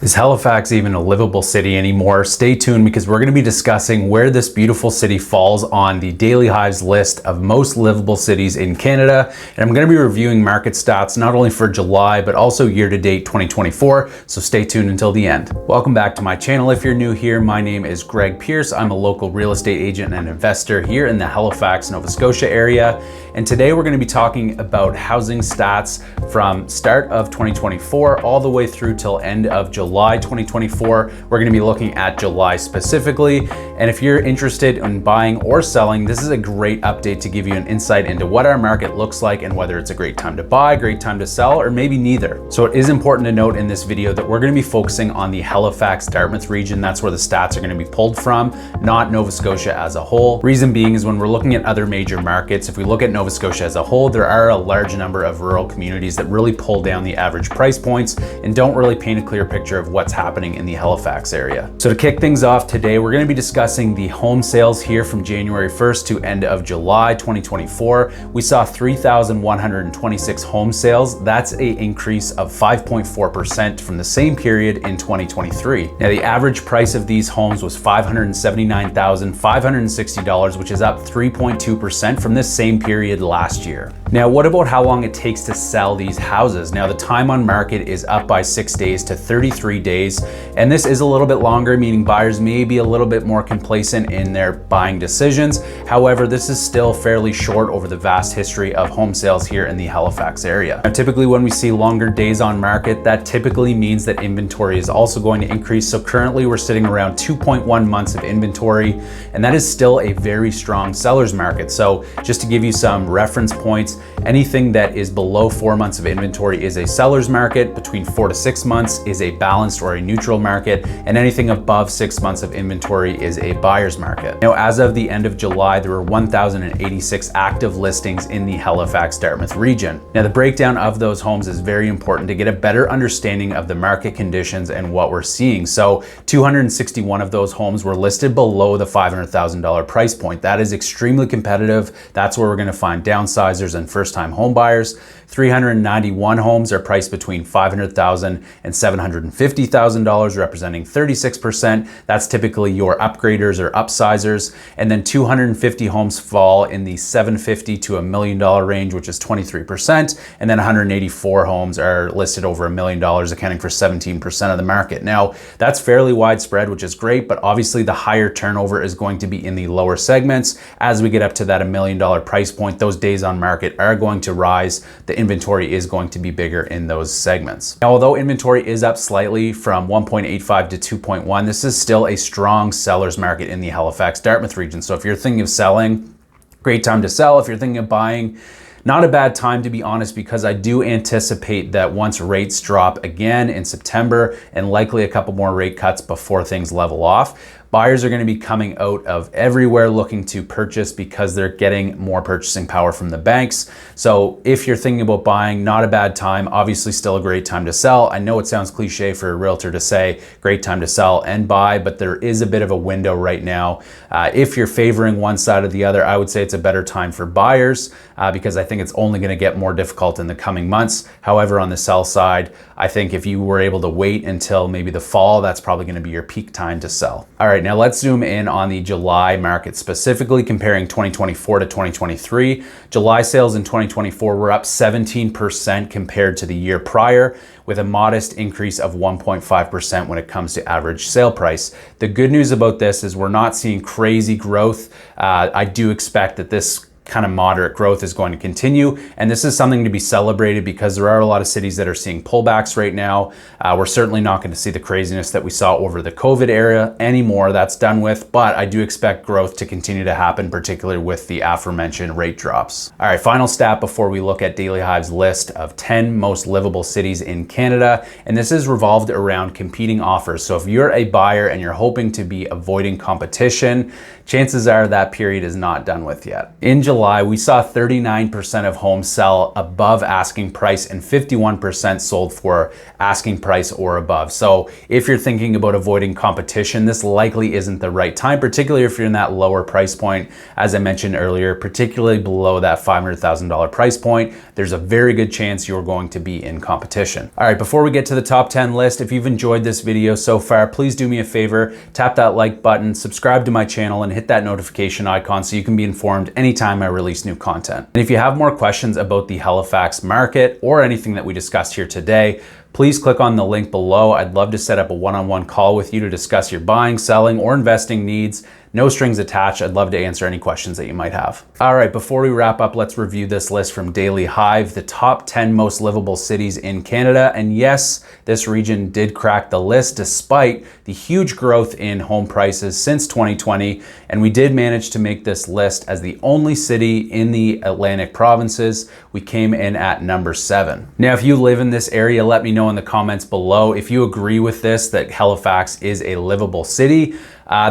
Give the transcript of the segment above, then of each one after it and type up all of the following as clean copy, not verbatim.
Is Halifax even a livable city anymore? Stay tuned because we're going to be discussing where this beautiful city falls on the Daily Hive's list of most livable cities in Canada. And I'm going to be reviewing market stats not only for July, but also year-to-date 2024. So stay tuned until the end. Welcome back to my channel. If you're new here, my name is Greg Pierce. I'm a local real estate agent and investor here in the Halifax, Nova Scotia area. And today we're going to be talking about housing stats from start of 2024 all the way through till end of July 2024. We're going to be looking at July specifically. And if you're interested in buying or selling, this is a great update to give you an insight into what our market looks like and whether it's a great time to buy, great time to sell, or maybe neither. So it is important to note in this video that we're going to be focusing on the Halifax Dartmouth region. That's where the stats are going to be pulled from, not Nova Scotia as a whole. Reason being is when we're looking at other major markets, if we look at Nova Scotia as a whole, there are a large number of rural communities that really pull down the average price points and don't really paint a clear picture of what's happening in the Halifax area. So to kick things off today, we're going to be discussing the home sales here from January 1st to end of July 2024. We saw 3,126 home sales. That's an increase of 5.4% from the same period in 2023. Now the average price of these homes was $579,560, which is up 3.2% from this same period last year. Now, what about how long it takes to sell these houses? Now, the time on market is up by 6 days to 33 days, and this is a little bit longer, meaning buyers may be a little bit more complacent in their buying decisions. However, this is still fairly short over the vast history of home sales here in the Halifax area. Now, typically when we see longer days on market, that typically means that inventory is also going to increase. So currently we're sitting around 2.1 months of inventory, and that is still a very strong seller's market. So just to give you some reference points, anything that is below 4 months of inventory is a seller's market, between 4 to 6 months is a balanced or a neutral market, and anything above 6 months of inventory is a buyer's market. Now, as of the end of July, there were 1,086 active listings in the Halifax Dartmouth region. Now, the breakdown of those homes is very important to get a better understanding of the market conditions and what we're seeing. So 261 of those homes were listed below the $500,000 price point. That is extremely competitive. That's where we're going to find downsizers and first-time home buyers. 391 homes are priced between $500,000 and $750,000, representing 36%. That's typically your upgraders or upsizers. And then 250 homes fall in the $750,000 to $1 million range, which is 23%. And then 184 homes are listed over $1 million, accounting for 17% of the market. Now, that's fairly widespread, which is great, but obviously the higher turnover is going to be in the lower segments. As we get up to that $1 million price point, those days on market are going to rise. The inventory is going to be bigger in those segments. Now, although inventory is up slightly from 1.85 to 2.1, this is still a strong seller's market in the Halifax Dartmouth region. So if you're thinking of selling, great time to sell. If you're thinking of buying, not a bad time, to be honest, because I do anticipate that once rates drop again in September and likely a couple more rate cuts before things level off, buyers are going to be coming out of everywhere looking to purchase because they're getting more purchasing power from the banks. So if you're thinking about buying, not a bad time, obviously still a great time to sell. I know it sounds cliche for a realtor to say great time to sell and buy, but there is a bit of a window right now. If you're favoring one side or the other, I would say it's a better time for buyers because I think it's only going to get more difficult in the coming months. However, on the sell side, I think if you were able to wait until maybe the fall, that's probably going to be your peak time to sell. All right, now let's zoom in on the July market, specifically comparing 2024 to 2023. July sales in 2024 were up 17% compared to the year prior, with a modest increase of 1.5% when it comes to average sale price. The good news about this is we're not seeing crazy growth. I do expect that this kind of moderate growth is going to continue. And this is something to be celebrated because there are a lot of cities that are seeing pullbacks right now. We're certainly not going to see the craziness that we saw over the COVID era anymore. That's done with, but I do expect growth to continue to happen, particularly with the aforementioned rate drops. All right, final stat before we look at Daily Hive's list of 10 most livable cities in Canada. And this is revolved around competing offers. So if you're a buyer and you're hoping to be avoiding competition, chances are that period is not done with yet. In July, we saw 39% of homes sell above asking price and 51% sold for asking price or above. So if you're thinking about avoiding competition, this likely isn't the right time, particularly if you're in that lower price point. As I mentioned earlier, particularly below that $500,000 price point, there's a very good chance you're going to be in competition. All right, before we get to the top 10 list, if you've enjoyed this video so far, please do me a favor, tap that like button, subscribe to my channel, and hit that notification icon so you can be informed anytime I release new content. And if you have more questions about the Halifax market or anything that we discussed here today, please click on the link below. I'd love to set up a one-on-one call with you to discuss your buying, selling, or investing needs. No strings attached. I'd love to answer any questions that you might have. All right, before we wrap up, let's review this list from Daily Hive, the top 10 most livable cities in Canada. And yes, this region did crack the list despite the huge growth in home prices since 2020. And we did manage to make this list as the only city in the Atlantic provinces. We came in at number 7. Now, if you live in this area, let me know in the comments below if you agree with this, that Halifax is a livable city.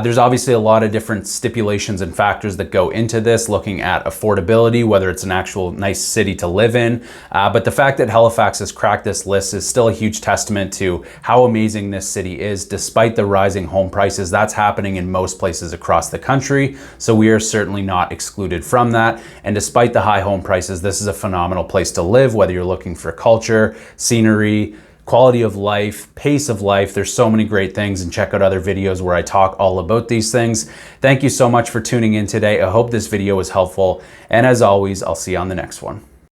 There's obviously a lot of different stipulations and factors that go into this, looking at affordability, whether it's an actual nice city to live in. But the fact that Halifax has cracked this list is still a huge testament to how amazing this city is, despite the rising home prices. That's happening in most places across the country. So we are certainly not excluded from that. And despite the high home prices, this is a phenomenal place to live, whether you're looking for culture, scenery, quality of life, pace of life. There's so many great things, and check out other videos where I talk all about these things. Thank you so much for tuning in today. I hope this video was helpful. And as always, I'll see you on the next one.